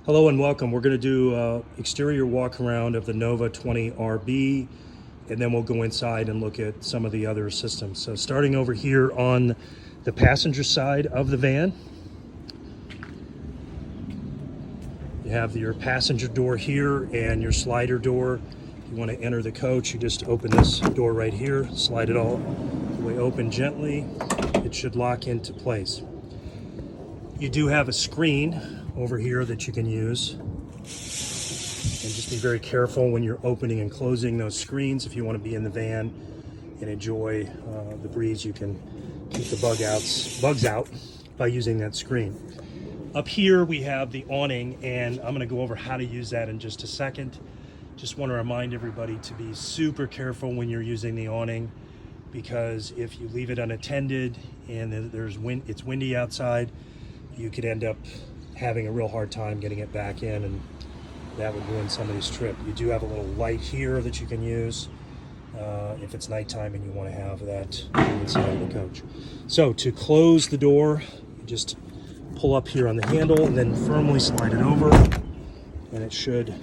Hello and welcome. We're going to do exterior walk around of the Nova 20 RB, and then we'll go inside and look at some of the other systems. So starting over here on the passenger side of the van, you have your passenger door here and your slider door. If you want to enter the coach, you just open this door right here, slide it all the way open gently. It should lock into place. You do have a screen over here that you can use, and just be very careful when you're opening and closing those screens. If you want to be in the van and enjoy the breeze, you can keep the bugs out by using that screen. Up here we have the awning, and I'm going to go over how to use that in just a second. Just want to remind everybody to be super careful when you're using the awning, because if you leave it unattended and it's windy outside, you could end up having a real hard time getting it back in, and that would ruin somebody's trip. You do have a little light here that you can use if it's nighttime and you want to have that inside of the coach. So to close the door, you just pull up here on the handle and then firmly slide it over, and it should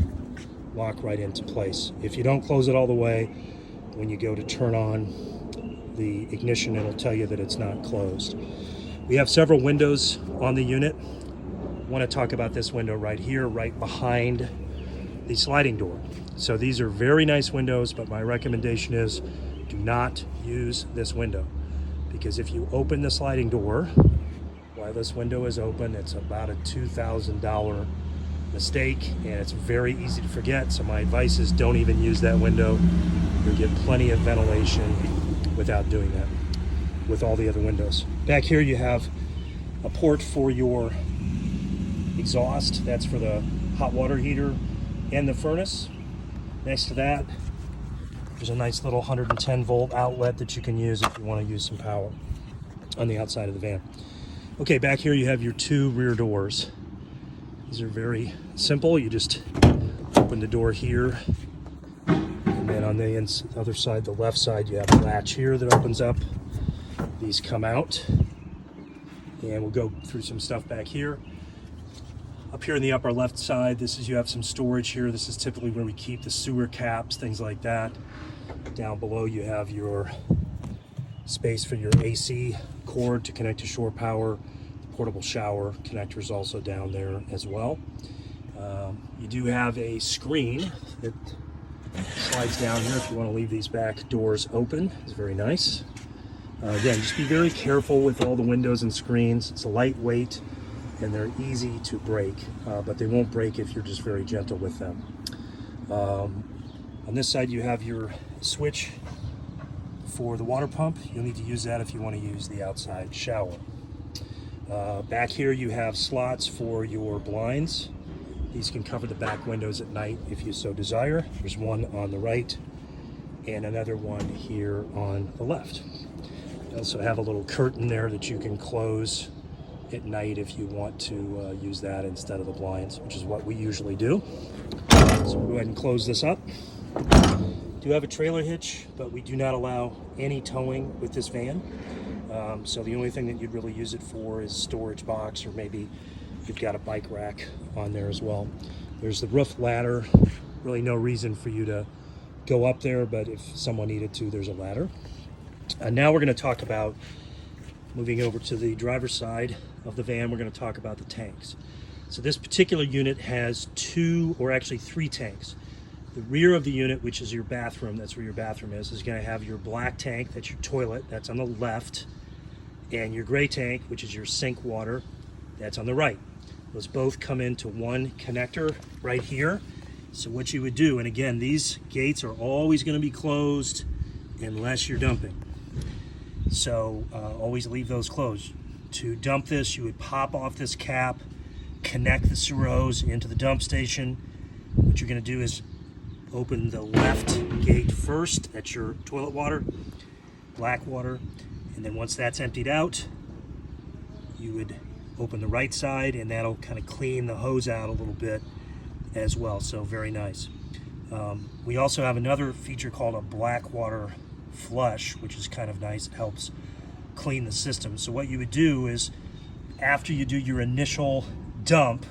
lock right into place. If you don't close it all the way, when you go to turn on the ignition, it'll tell you that it's not closed. We have several windows on the unit. I want to talk about this window right here, right behind the sliding door. So these are very nice windows, but my recommendation is do not use this window, because if you open the sliding door while this window is open, it's about a $2,000 mistake, and it's very easy to forget. So my advice is don't even use that window. You'll get plenty of ventilation without doing that with all the other windows. Back here you have a port for your exhaust. That's for the hot water heater and the furnace. Next to that, there's a nice little 110 volt outlet that you can use if you want to use some power on the outside of the van. Okay, back here you have your two rear doors. These are very simple. You just open the door here, and then on the other side, the left side, you have a latch here that opens up. These come out, and we'll go through some stuff back here. Up here in the upper left side, you have some storage here. This is typically where we keep the sewer caps, things like that. Down below you have your space for your AC cord to connect to shore power. The portable shower connector is also down there as well. You do have a screen that slides down here if you want to leave these back doors open. It's very nice. Again, just be very careful with all the windows and screens. It's lightweight and they're easy to break, but they won't break if you're just very gentle with them. On this side you have your switch for the water pump. You'll need to use that if you want to use the outside shower. Back here you have slots for your blinds. These can cover the back windows at night if you so desire. There's one on the right and another one here on the left. You also have a little curtain there that you can close at night if you want to use that instead of the blinds, which is what we usually do. So we'll go ahead and close this up. Do have a trailer hitch, but we do not allow any towing with this van. So the only thing that you'd really use it for is storage box, or maybe you've got a bike rack on there as well. There's the roof ladder. Really no reason for you to go up there, but if someone needed to, there's a ladder. Now we're going to talk about, moving over to the driver's side of the van, we're going to talk about the tanks. So this particular unit has two, or actually three tanks. The rear of the unit, which is your bathroom, that's where your bathroom is going to have your black tank, that's your toilet, that's on the left, and your gray tank, which is your sink water, that's on the right. Those both come into one connector right here. So what you would do, and again, these gates are always going to be closed unless you're dumping. So always leave those closed. To dump this, you would pop off this cap, connect the sewer hose into the dump station. What you're going to do is open the left gate first. That's your toilet water, black water, and then once that's emptied out, you would open the right side, and that'll kind of clean the hose out a little bit as well. So very nice. We also have another feature called a black water flush, which is kind of nice. It helps clean the system. So what you would do is, after you do your initial dump,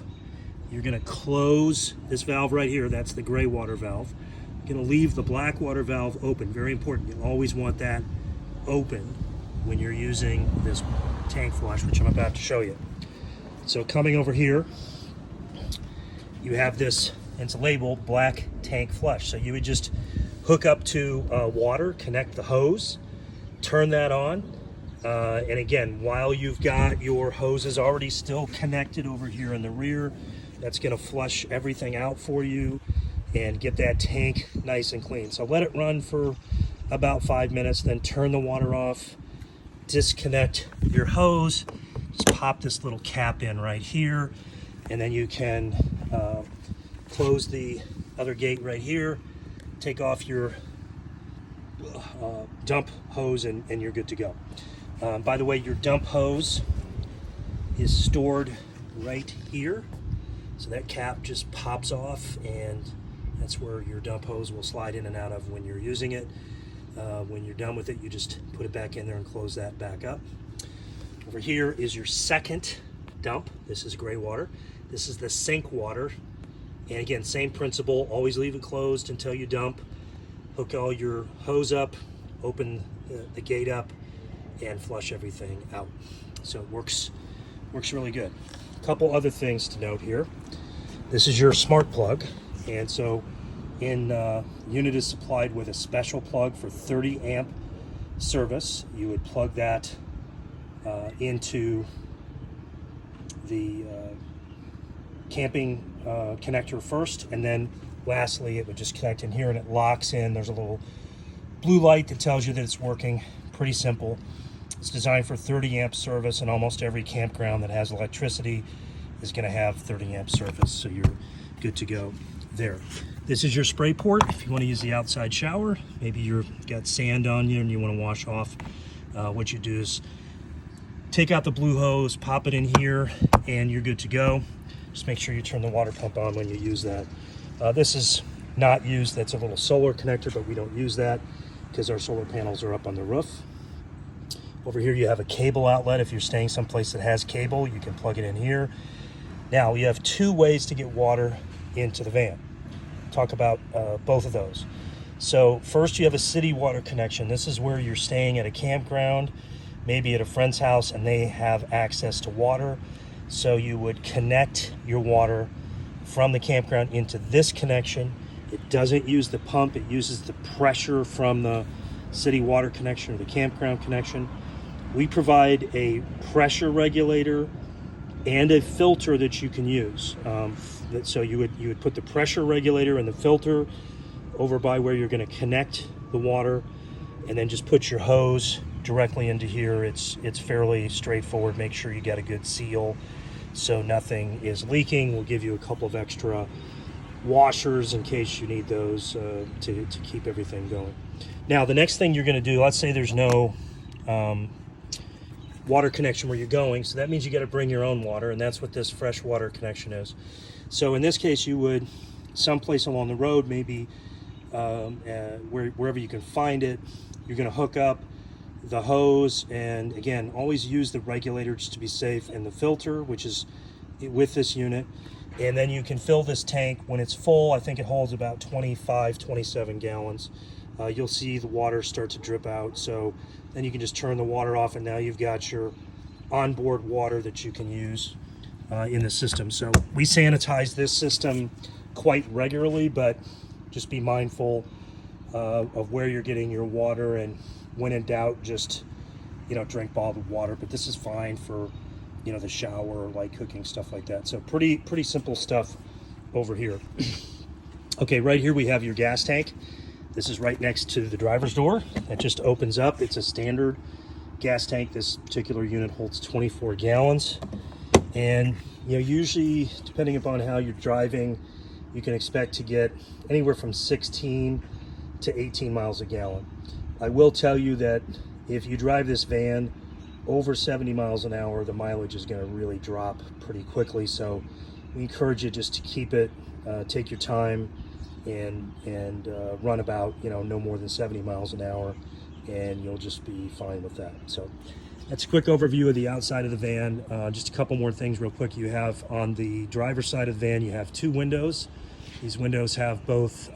you're going to close this valve right here. That's the gray water valve. You're going to leave the black water valve open. Very important. You always want that open when you're using this tank flush, which I'm about to show you. So coming over here, you have this, it's labeled black tank flush. So you would just hook up to water, connect the hose, turn that on. And again, while you've got your hoses already still connected over here in the rear, that's going to flush everything out for you and get that tank nice and clean. So let it run for about 5 minutes, then turn the water off, disconnect your hose, just pop this little cap in right here, and then you can close the other gate right here, take off your dump hose, and you're good to go. By the way, your dump hose is stored right here. So that cap just pops off, and that's where your dump hose will slide in and out of when you're using it. When you're done with it, you just put it back in there and close that back up. Over here is your second dump. This is gray water. This is the sink water. And again, same principle, always leave it closed until you dump. Hook all your hose up, open the gate up, and flush everything out. So it works really good. A couple other things to note here. This is your smart plug, and so unit is supplied with a special plug for 30 amp service. You would plug that into the camping connector first, and then lastly it would just connect in here and it locks in. There's a little blue light that tells you that it's working. Pretty simple. It's designed for 30 amp service, and almost every campground that has electricity is going to have 30 amp service, so you're good to go there. This is your spray port if you want to use the outside shower. Maybe you've got sand on you and you want to wash off. What you do is take out the blue hose, pop it in here, and you're good to go. Just make sure you turn the water pump on when you use that. This is not used. That's a little solar connector, but we don't use that because our solar panels are up on the roof. Over here you have a cable outlet. If you're staying someplace that has cable, you can plug it in here. Now you have two ways to get water into the van. Talk about both of those. So first, you have a city water connection. This is where you're staying at a campground, maybe at a friend's house, and they have access to water. So you would connect your water from the campground into this connection. It doesn't use the pump. It uses the pressure from the city water connection or the campground connection. We provide a pressure regulator and a filter that you can use. So you would put the pressure regulator and the filter over by where you're going to connect the water, and then just put your hose directly into here. It's fairly straightforward. Make sure you got a good seal so nothing is leaking. We'll give you a couple of extra washers in case you need those to keep everything going. Now the next thing you're going to do, let's say there's no water connection where you're going, so that means you got to bring your own water, and that's what this fresh water connection is. So in this case, you would someplace along the road, maybe wherever you can find it, you're going to hook up the hose, and again, always use the regulator just to be safe, and the filter, which is with this unit. And then you can fill this tank when it's full. I think it holds about 27 gallons. You'll see the water start to drip out, so then you can just turn the water off, and now you've got your onboard water that you can use in the system. So we sanitize this system quite regularly, but just be mindful of where you're getting your water, and when in doubt, just drink bottled water. But this is fine for the shower, light cooking, stuff like that. So pretty simple stuff over here. Okay, right here we have your gas tank. This is right next to the driver's door. That just opens up. It's a standard gas tank. This particular unit holds 24 gallons. And usually, depending upon how you're driving, you can expect to get anywhere from 16 to 18 miles a gallon. I will tell you that if you drive this van over 70 miles an hour, the mileage is going to really drop pretty quickly. So we encourage you just to keep it, take your time, and run about no more than 70 miles an hour, and you'll just be fine with that. So That's a quick overview of the outside of the van. Just a couple more things real quick. You have on the driver's side of the van, you have 2 windows. These windows have both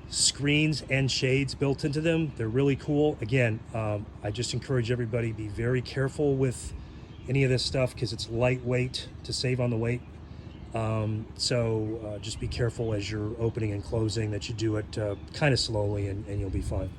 screens and shades built into them. They're really cool. Again, I just encourage everybody to be very careful with any of this stuff because it's lightweight to save on the weight. So just be careful as you're opening and closing that you do it kind of slowly and you'll be fine.